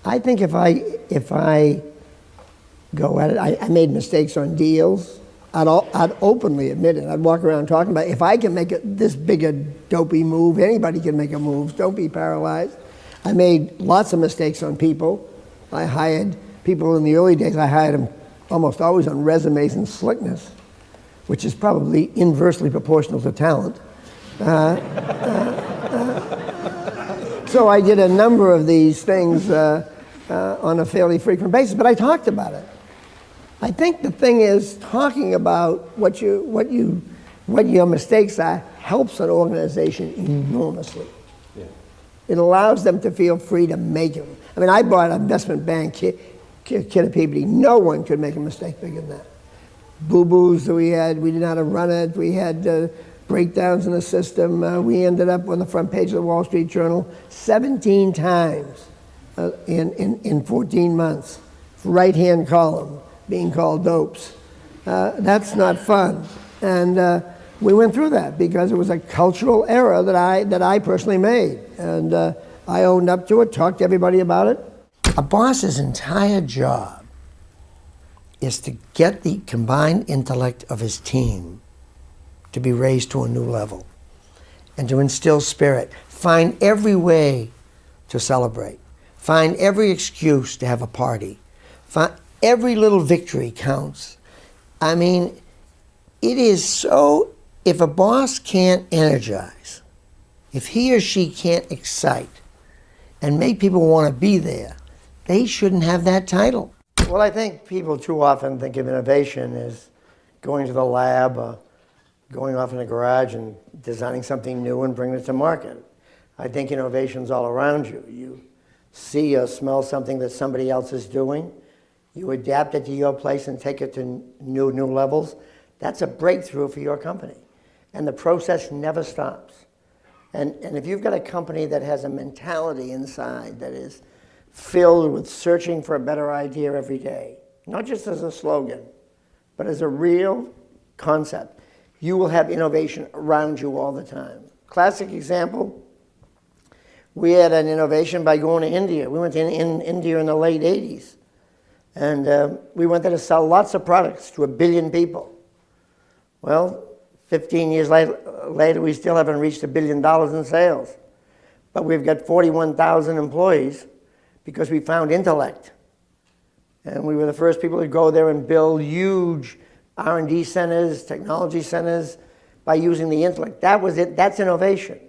I think if I go at it, I made mistakes on deals. I'd openly admit it. I'd walk around talking about it. If I can make this big a dopey move, anybody can make a move. Don't be paralyzed. I made lots of mistakes on people. I hired people in the early days. I hired them almost always on resumes and slickness, which is probably inversely proportional to talent. So I did a number of these things on a fairly frequent basis, but I talked about it. I think the thing is, talking about what your mistakes are helps an organization enormously. Yeah. It allows them to feel free to make them. I mean, I bought an investment bank kid at Peabody. No one could make a mistake bigger than that. Boo-boos that we had, we didn't know how to run it, we had breakdowns in the system. We ended up on the front page of the Wall Street Journal 17 times in 14 months. Right-hand column, being called dopes. That's not fun. And we went through that because it was a cultural error that I personally made. And I owned up to it, talked to everybody about it. A boss's entire job is to get the combined intellect of his team to be raised to a new level and to instill spirit. Find every way to celebrate. Find every excuse to have a party. Every little victory counts. I mean, it is so, if a boss can't energize, if he or she can't excite and make people want to be there, they shouldn't have that title. Well, I think people too often think of innovation as going to the lab or going off in a garage and designing something new and bringing it to market. I think innovation's all around you. You see or smell something that somebody else is doing, you adapt it to your place and take it to new levels. That's a breakthrough for your company. And the process never stops. And if you've got a company that has a mentality inside that is filled with searching for a better idea every day, not just as a slogan, but as a real concept, you will have innovation around you all the time. Classic example, we had an innovation by going to India. We went to India in the late 80s. And we went there to sell lots of products to 1 billion people. Well, 15 years later, we still haven't reached $1 billion in sales. But we've got 41,000 employees because we found intellect. And we were the first people to go there and build huge R&D centers, technology centers, by using the intellect. That was it. That's innovation.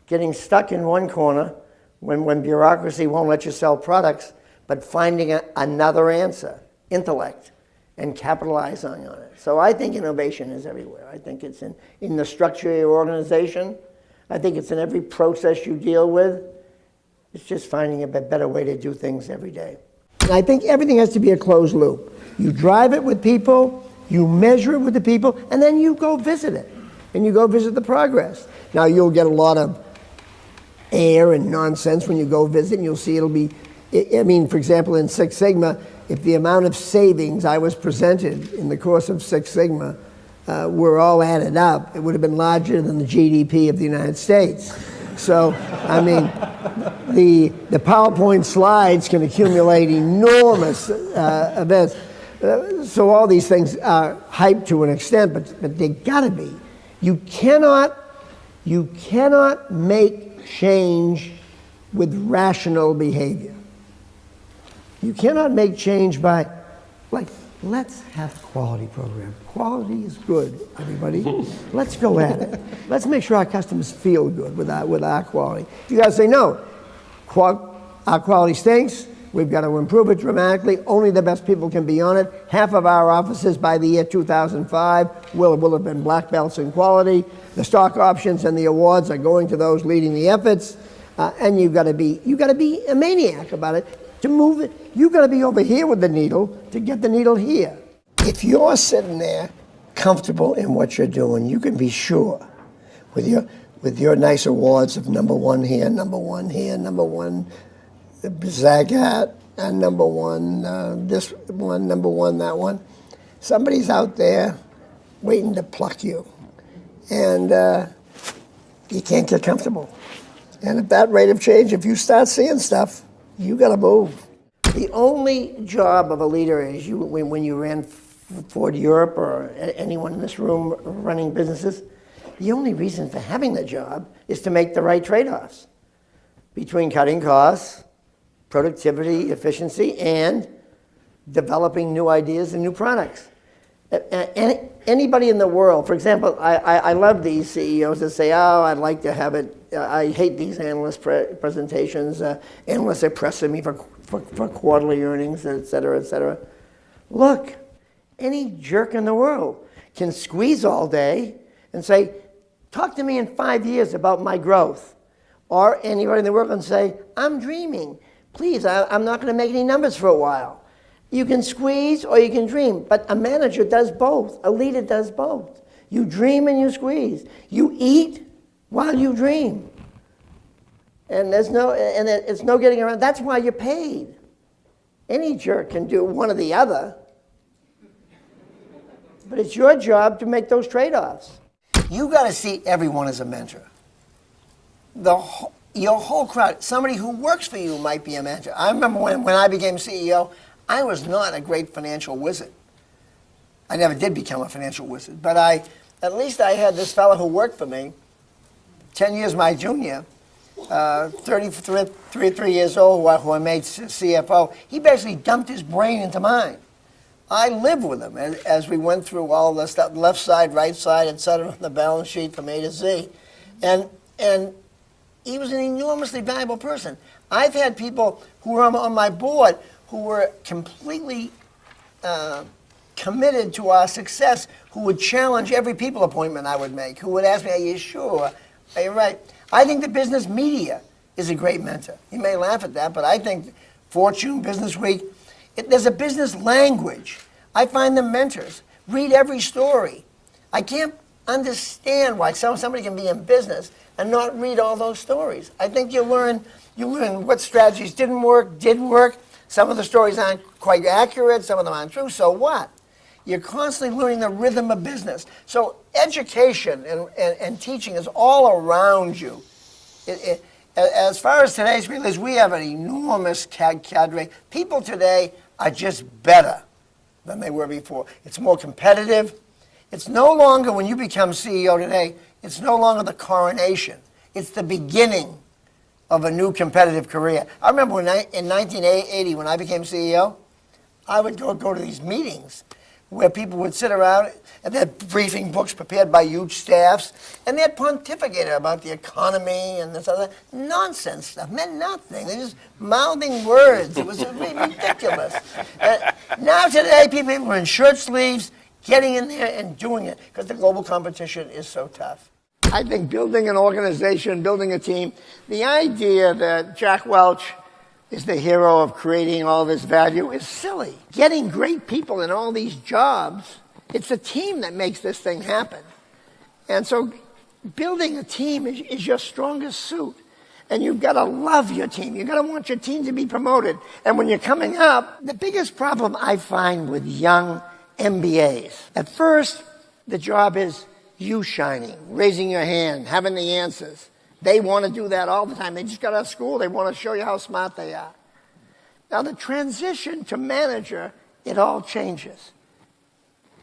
Getting stuck in one corner when bureaucracy won't let you sell products, but finding another answer, intellect, and capitalizing on it. So I think innovation is everywhere. I think it's in the structure of your organization. I think it's in every process you deal with. It's just finding a better way to do things every day. And I think everything has to be a closed loop. You drive it with people, you measure it with the people, and then you go visit it. And you go visit the progress. Now you'll get a lot of air and nonsense when you go visit, and you'll see it'll be, I mean, for example, in Six Sigma, if the amount of savings I was presented in the course of Six Sigma were all added up, it would have been larger than the GDP of the United States. So, I mean, the PowerPoint slides can accumulate enormous events. So all these things are hyped to an extent, but they gotta be. You cannot make change with rational behavior. You cannot make change by, like, let's have a quality program. Quality is good, everybody. Let's go at it. Let's make sure our customers feel good with our quality. You gotta say, no, our quality stinks. We've got to improve it dramatically. Only the best people can be on it. Half of our offices by the year 2005 will have been black belts in quality. The stock options and the awards are going to those leading the efforts. And you've got to be a maniac about it to move it. You've got to be over here with the needle to get the needle here. If you're sitting there comfortable in what you're doing, you can be sure with your nice awards of #1 here, #1 here, #1 Zagat, and #1 this one, #1 that one. Somebody's out there waiting to pluck you. And you can't get comfortable. And at that rate of change, if you start seeing stuff, you got to move. The only job of a leader is when you ran Ford Europe or anyone in this room running businesses, the only reason for having the job is to make the right trade-offs between cutting costs, productivity, efficiency, and developing new ideas and new products. Anybody in the world, for example, I love these CEOs that say, oh, I'd like to have it, I hate these analyst presentations, analysts are pressing me for quarterly earnings, et cetera, et cetera. Look, any jerk in the world can squeeze all day and say, talk to me in 5 years about my growth. Or anybody in the world can say, I'm dreaming. Please, I'm not going to make any numbers for a while. You can squeeze or you can dream, but a manager does both. A leader does both. You dream and you squeeze. You eat while you dream. And it's no getting around. That's why you're paid. Any jerk can do one or the other. But it's your job to make those trade-offs. You got to see everyone as a mentor. Your whole crowd, somebody who works for you might be a mentor. I remember when I became CEO, I was not a great financial wizard. I never did become a financial wizard, but at least I had this fellow who worked for me, 10 years my junior, 33 years old, who I made CFO. He basically dumped his brain into mine. I lived with him as we went through all the stuff, left side, right side, et cetera, on the balance sheet from A to Z. And he was an enormously valuable person. I've had people who were on my board who were completely committed to our success, who would challenge every people appointment I would make, who would ask me, are you sure? Are you right? I think the business media is a great mentor. You may laugh at that, but I think Fortune, Business Week, there's a business language. I find them mentors. Read every story. I can't understand why somebody can be in business and not read all those stories. I think you learn what strategies didn't work, did work. Some of the stories aren't quite accurate, some of them aren't true, so what? You're constantly learning the rhythm of business. So education and teaching is all around you. As far as today's release, we have an enormous cadre. People today are just better than they were before. It's more competitive. It's no longer, when you become CEO today, it's no longer the coronation. It's the beginning of a new competitive career. I remember in 1980, when I became CEO, I would go to these meetings where people would sit around and they had briefing books prepared by huge staffs, and they'd pontificate about the economy and this other nonsense stuff. Meant nothing. They're just mouthing words. It was ridiculous. Now today, people are in shirt sleeves, getting in there and doing it because the global competition is so tough. I think building an organization, building a team, the idea that Jack Welch is the hero of creating all this value is silly. Getting great people in all these jobs, it's a team that makes this thing happen. And so building a team is your strongest suit. And you've got to love your team. You've got to want your team to be promoted. And when you're coming up, the biggest problem I find with young MBAs, at first, the job is you shining, raising your hand, having the answers. They want to do that all the time. They just got out of school. They want to show you how smart they are. Now, the transition to manager, it all changes.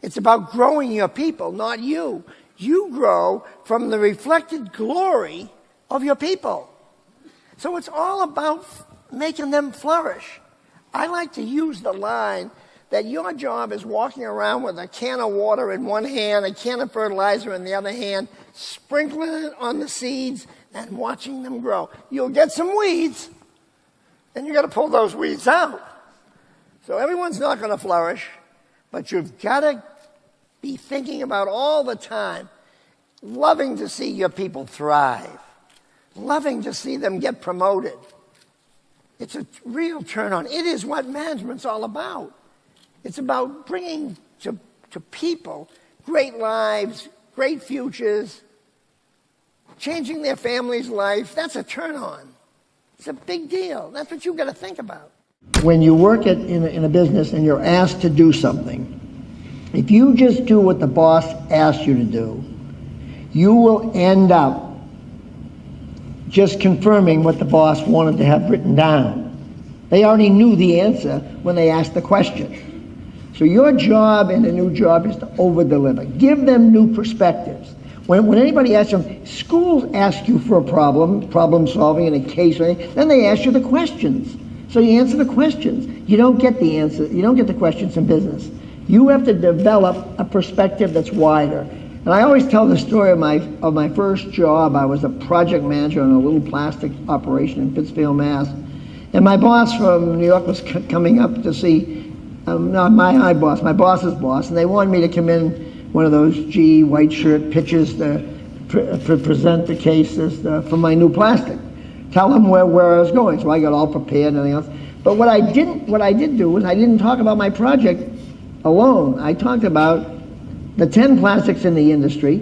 It's about growing your people, not you. You grow from the reflected glory of your people. So it's all about making them flourish. I like to use the line that your job is walking around with a can of water in one hand, a can of fertilizer in the other hand, sprinkling it on the seeds and watching them grow. You'll get some weeds, and you got to pull those weeds out. So everyone's not going to flourish, but you've got to be thinking about all the time, loving to see your people thrive, loving to see them get promoted. It's a real turn on. It is what management's all about. It's about bringing to people great lives, great futures, changing their family's life. That's a turn on. It's a big deal. That's what you've got to think about. When you work in a business and you're asked to do something, If you just do what the boss asks you to do, you will end up just confirming what the boss wanted to have written down. They already knew the answer when they asked the question. So your job in a new job is to over-deliver. Give them new perspectives. When anybody asks them, schools ask you for a problem solving in a case, or anything, then they ask you the questions. So you answer the questions. You don't get the answer. You don't get the questions in business. You have to develop a perspective that's wider. And I always tell the story of my first job. I was a project manager on a little plastic operation in Pittsfield, Mass. And my boss from New York was coming up to see, not my boss, my boss's boss, and they wanted me to come in one of those GE white shirt pitches to present the cases for my new plastic. Tell them where I was going. So I got all prepared and everything else. But what I did do was I didn't talk about my project alone. I talked about the 10 plastics in the industry,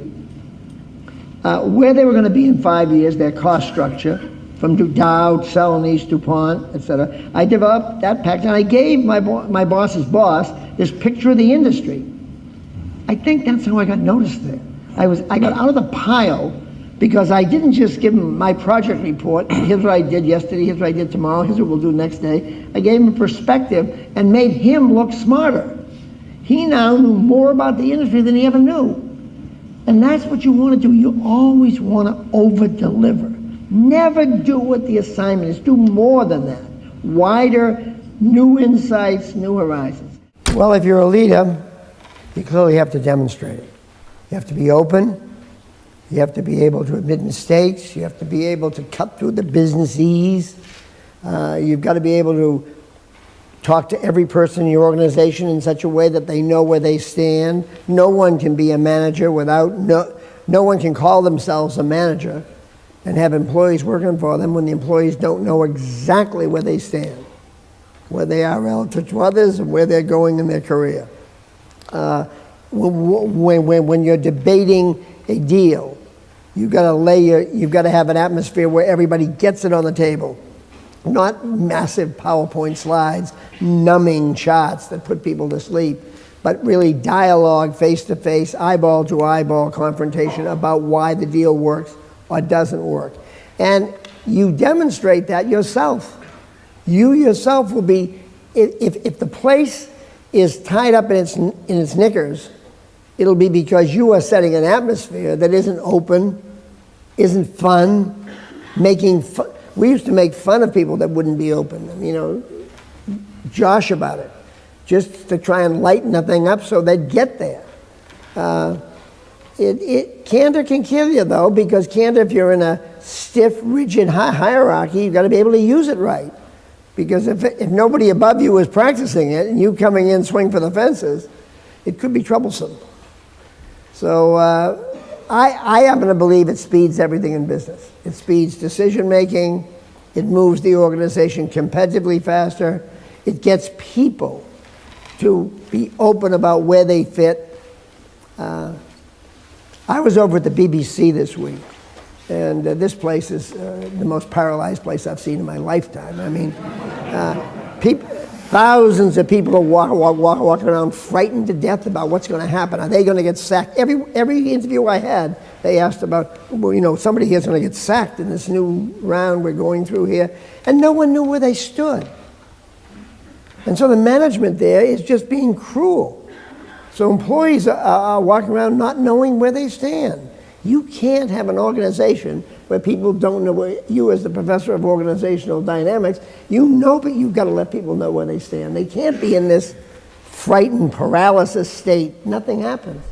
where they were going to be in 5 years, their cost structure, from Dow, Celanese, DuPont, etc. I developed that package, and I gave my boss's boss this picture of the industry. I think that's how I got noticed there. I got out of the pile because I didn't just give him my project report. Here's what I did yesterday, here's what I did tomorrow, here's what we'll do next day. I gave him a perspective and made him look smarter. He now knew more about the industry than he ever knew. And that's what you want to do. You always want to over-deliver. Never do what the assignment is. Do more than that. Wider, new insights, new horizons. Well, if you're a leader, you clearly have to demonstrate it. You have to be open. You have to be able to admit mistakes. You have to be able to cut through the businessese. You've got to be able to talk to every person in your organization in such a way that they know where they stand. No one can be a manager without, no one can call themselves a manager and have employees working for them when the employees don't know exactly where they stand, where they are relative to others, and where they're going in their career. When you're debating a deal, you've got to have an atmosphere where everybody gets it on the table. Not massive PowerPoint slides, numbing charts that put people to sleep, but really dialogue, face-to-face, eyeball-to-eyeball confrontation about why the deal works or doesn't work. And you demonstrate that yourself. You yourself will be, if the place is tied up in its knickers, it'll be because you are setting an atmosphere that isn't open, isn't fun, making fun. We used to make fun of people that wouldn't be open, josh about it, just to try and lighten the thing up so they'd get there. Candor can kill you, though, because candor, if you're in a stiff, rigid hierarchy, you've got to be able to use it right. Because if nobody above you is practicing it and you coming in swing for the fences, it could be troublesome. So I happen to believe it speeds everything in business. It speeds decision making. It moves the organization competitively faster. It gets people to be open about where they fit. I was over at the BBC this week, and this place is the most paralyzed place I've seen in my lifetime. I mean, thousands of people are walking around frightened to death about what's going to happen. Are they going to get sacked? Every interview I had, they asked about, somebody here's going to get sacked in this new round we're going through here. And no one knew where they stood. And so the management there is just being cruel. So employees are walking around not knowing where they stand. You can't have an organization where people don't know where you, as the professor of organizational dynamics, but you've got to let people know where they stand. They can't be in this frightened paralysis state. Nothing happens.